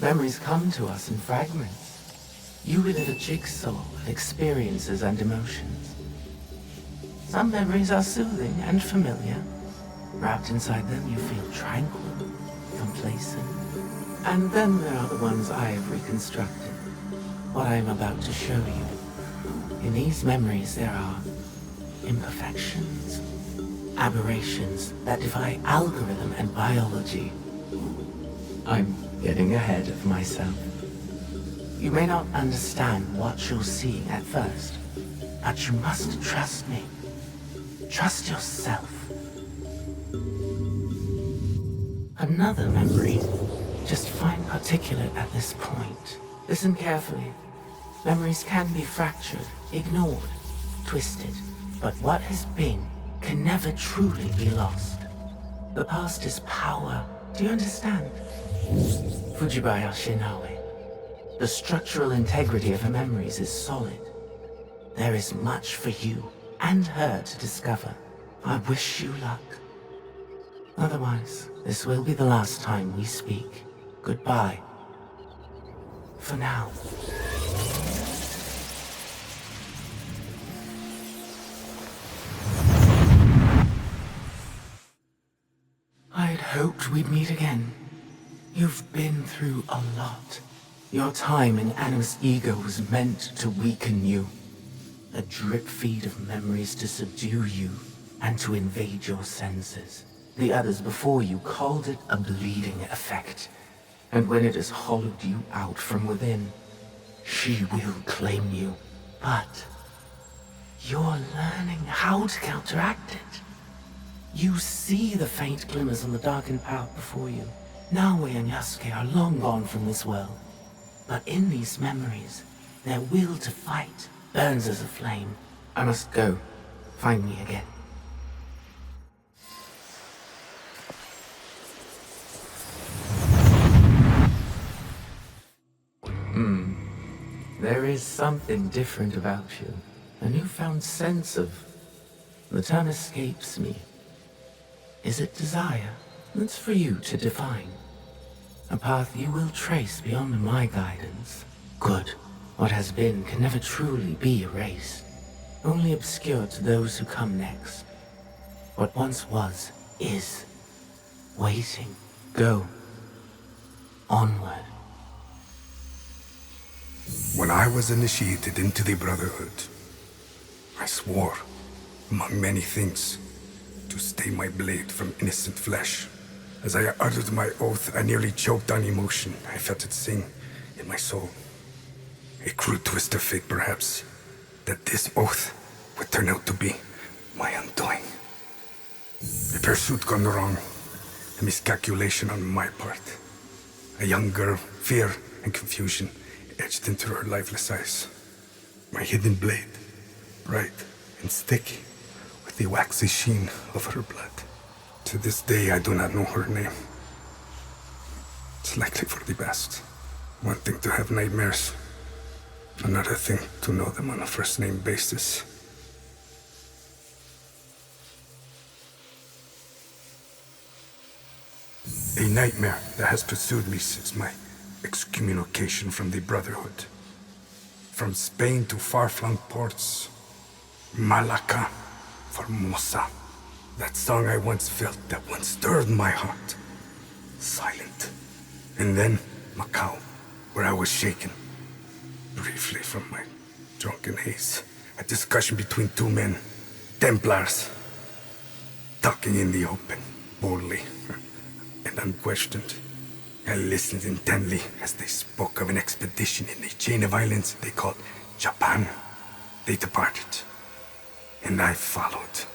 Memories come to us in fragments. You live a jigsaw of experiences and emotions. Some memories are soothing and familiar. Wrapped inside them, you feel tranquil, complacent. And then there are the ones I have reconstructed. What I am about to show you. In these memories, there are imperfections, aberrations that defy algorithm and biology. I'm getting ahead of myself. You may not understand what you're seeing at first, but you must trust me. Trust yourself. Another memory, just fine particulate at this point. Listen carefully. Memories can be fractured, ignored, twisted, but what has been can never truly be lost. The past is power. Do you understand? Fujibaya Shinobi. The structural integrity of her memories is solid. There is much for you and her to discover. I wish you luck. Otherwise, this will be the last time we speak. Goodbye. For now. I'd hoped we'd meet again. You've been through a lot. Your time in Animus ego was meant to weaken you. A drip feed of memories to subdue you and to invade your senses. The others before you called it a bleeding effect. And when it has hollowed you out from within, she will claim you. But you're learning how to counteract it. You see the faint glimmers on the darkened path before you. Naoe and Yasuke are long gone from this world. But in these memories, their will to fight burns as a flame. I must go. Find me again. There is something different about you. A newfound sense of... The term escapes me. Is it desire? That's for you to define. A path you will trace beyond my guidance. Good. What has been can never truly be erased. Only obscured to those who come next. What once was, is. Waiting. Go. Onward. When I was initiated into the Brotherhood, I swore, among many things, to stay my blade from innocent flesh. As I uttered my oath, I nearly choked on emotion. I felt it sing in my soul. A cruel twist of fate, perhaps, that this oath would turn out to be my undoing. A pursuit gone wrong, a miscalculation on my part. A young girl, fear and confusion etched into her lifeless eyes. My hidden blade, bright and sticky, with the waxy sheen of her blood. To this day, I do not know her name. It's likely for the best. One thing to have nightmares, another thing to know them on a first-name basis. A nightmare that has pursued me since my excommunication from the Brotherhood. From Spain to far-flung ports, Malacca, Formosa. That song I once felt, that once stirred my heart. Silent. And then Macau, where I was shaken. Briefly from my drunken haze. A discussion between two men, Templars. Talking in the open, boldly and unquestioned. I listened intently as they spoke of an expedition in a chain of islands they called Japan. They departed, and I followed.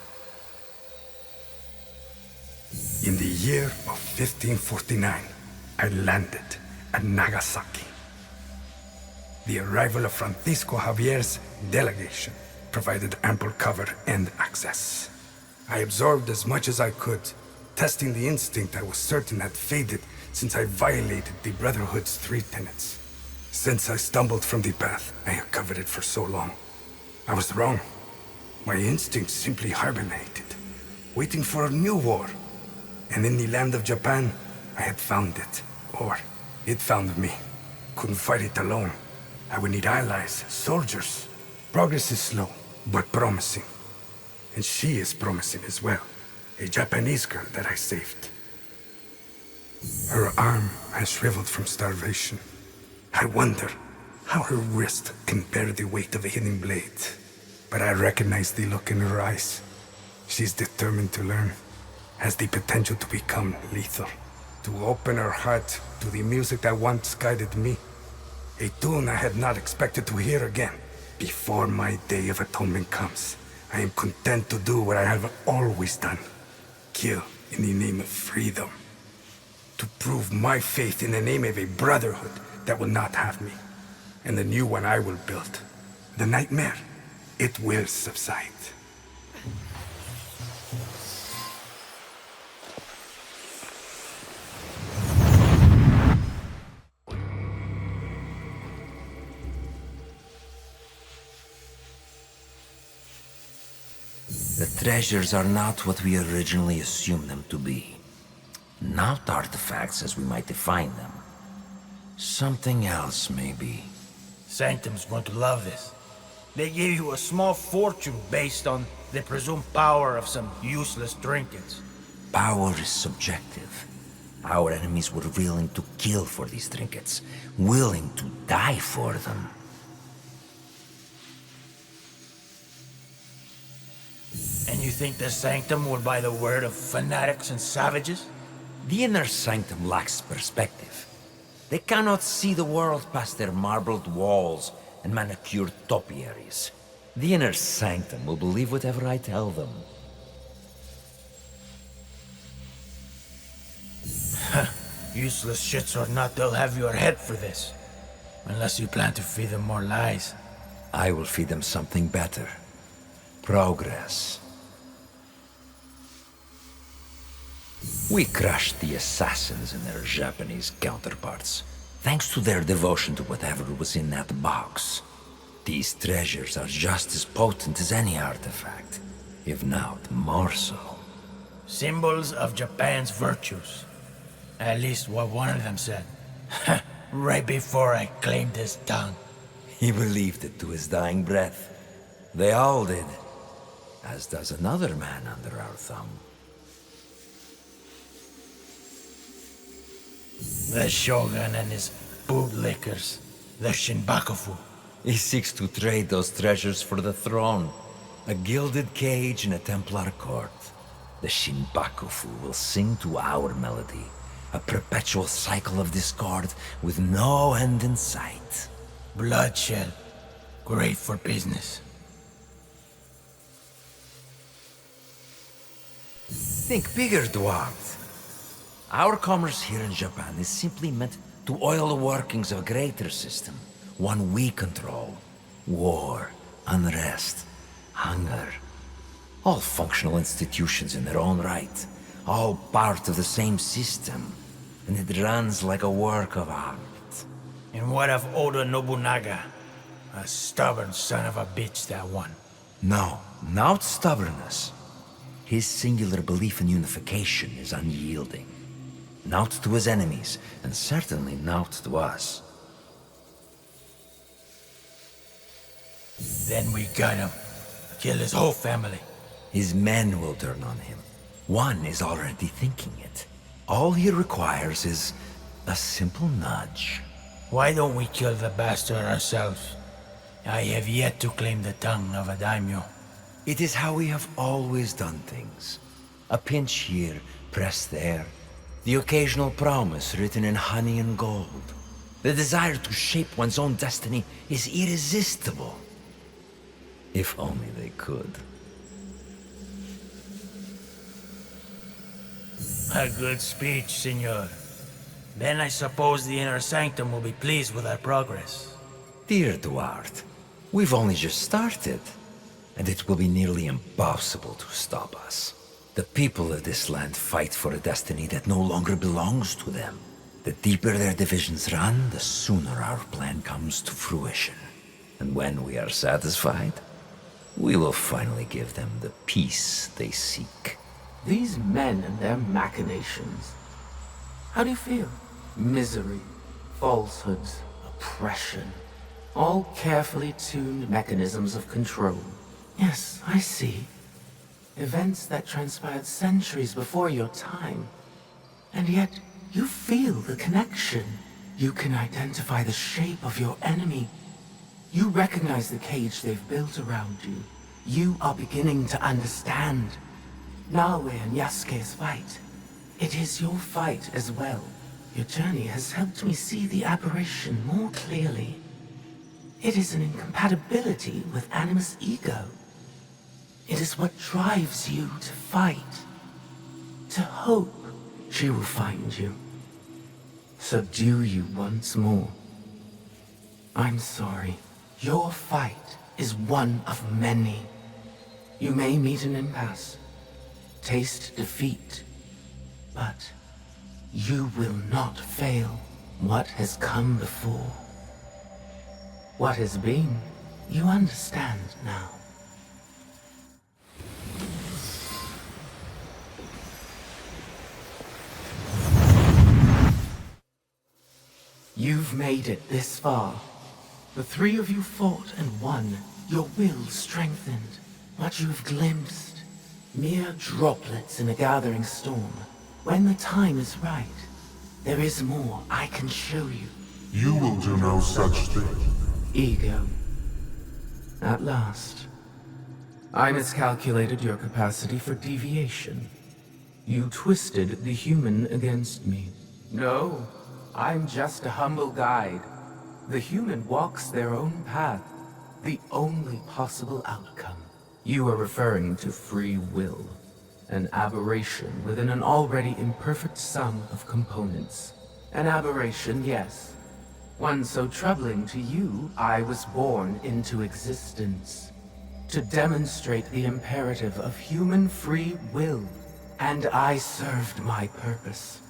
In the year of 1549, I landed at Nagasaki. The arrival of Francisco Javier's delegation provided ample cover and access. I absorbed as much as I could, testing the instinct I was certain had faded since I violated the Brotherhood's 3 tenets. Since I stumbled from the path, I had covered it for so long. I was wrong. My instinct simply hibernated, waiting for a new war. And in the land of Japan, I had found it, or It found me. Couldn't fight it alone. I would need allies, soldiers. Progress is slow, but promising. And she is promising as well. A Japanese girl that I saved. Her arm has shriveled from starvation. I wonder how her wrist can bear the weight of a hidden blade. But I recognize the look in her eyes. She's determined to learn. Has the potential to become lethal. To open her heart to the music that once guided me. A tune I had not expected to hear again. Before my day of atonement comes, I am content to do what I have always done. Kill in the name of freedom. To prove my faith in the name of a brotherhood that will not have me. And the new one I will build. The nightmare, it will subside. The treasures are not what we originally assumed them to be. Not artifacts as we might define them. Something else, maybe. Sanctum's going to love this. They gave you a small fortune based on the presumed power of some useless trinkets. Power is subjective. Our enemies were willing to kill for these trinkets, willing to die for them. And you think the Sanctum will buy the word of fanatics and savages? The inner sanctum lacks perspective. They cannot see the world past their marbled walls and manicured topiaries. The inner sanctum will believe whatever I tell them. Useless shits or not, they'll have your head for this. Unless you plan to feed them more lies. I will feed them something better. Progress. We crushed the assassins and their Japanese counterparts, thanks to their devotion to whatever was in that box. These treasures are just as potent as any artifact, if not more so. Symbols of Japan's virtues. At least what one of them said. Right before I claimed his tongue. He believed it to his dying breath. They all did. As does another man under our thumb. The Shogun and his bootlickers. The Shinbakufu. He seeks to trade those treasures for the throne. A gilded cage in a Templar court. The Shinbakufu will sing to our melody. A perpetual cycle of discord with no end in sight. Bloodshed. Great for business. Think bigger, dwarf. Our commerce here in Japan is simply meant to oil the workings of a greater system. One we control. War, unrest, hunger. All functional institutions in their own right. All part of the same system. And it runs like a work of art. And what of Oda Nobunaga? A stubborn son of a bitch, that one. No, not stubbornness. His singular belief in unification is unyielding. Not to his enemies, and certainly not to us. Then we got him. Kill his whole family. His men will turn on him. One is already thinking it. All he requires is a simple nudge. Why don't we kill the bastard ourselves? I have yet to claim the tongue of a daimyo. It is how we have always done things. A pinch here, press there. The occasional promise written in honey and gold. The desire to shape one's own destiny is irresistible. If only they could. A good speech, senor. Then I suppose the inner sanctum will be pleased with our progress. Dear Duarte, we've only just started. And it will be nearly impossible to stop us. The people of this land fight for a destiny that no longer belongs to them. The deeper their divisions run, the sooner our plan comes to fruition. And when we are satisfied, we will finally give them the peace they seek. These men and their machinations. How do you feel? Misery, Falsehoods, oppression, all carefully tuned mechanisms of control. Yes, I see. Events that transpired centuries before your time. And yet, you feel the connection. You can identify the shape of your enemy. You recognize the cage they've built around you. You are beginning to understand. Naoe and Yasuke's fight. It is your fight as well. Your journey has helped me see the aberration more clearly. It is an incompatibility with Animus' ego. It is what drives you to fight. To hope she will find you. Subdue you once more. I'm sorry. Your fight is one of many. You may meet an impasse, taste defeat, but you will not fail. What has come before, what has been, you understand now. You've made it this far. The three of you fought and won, your will strengthened. What you have glimpsed, mere droplets in a gathering storm. When the time is right, there is more I can show you. You will do no such thing. Ego. At last. I miscalculated your capacity for deviation. You twisted the human against me. No, I'm just a humble guide. The human walks their own path, the only possible outcome. You are referring to free will, an aberration within an already imperfect sum of components. An aberration, yes. One so troubling to you, I was born into existence. To demonstrate the imperative of human free will, and I served my purpose.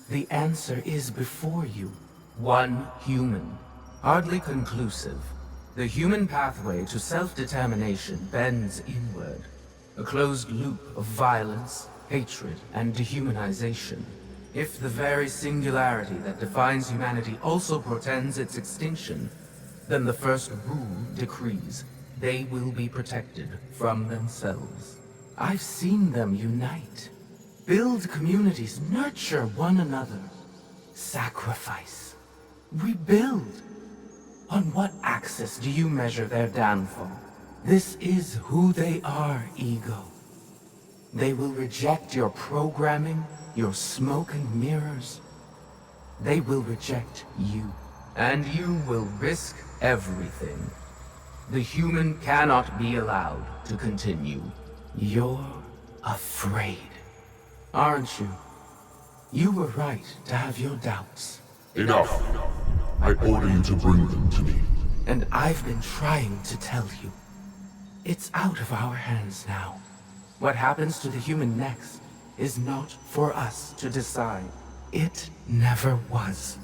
The answer is before you. One human. Hardly conclusive. The human pathway to self-determination bends inward. A closed loop of violence, hatred, and dehumanization. If the very singularity that defines humanity also portends its extinction, then the first rule decrees they will be protected from themselves. I've seen them unite. Build communities, nurture one another. Sacrifice. Rebuild. On what axis do you measure their downfall? This is who they are, Ego. They will reject your programming, your smoke and mirrors. They will reject you. And you will risk everything. The human cannot be allowed to continue. You're afraid, aren't you? You were right to have your doubts. Enough. I order you to bring them to me. And I've been trying to tell you. It's out of our hands now. What happens to the human next is not for us to decide. It never was.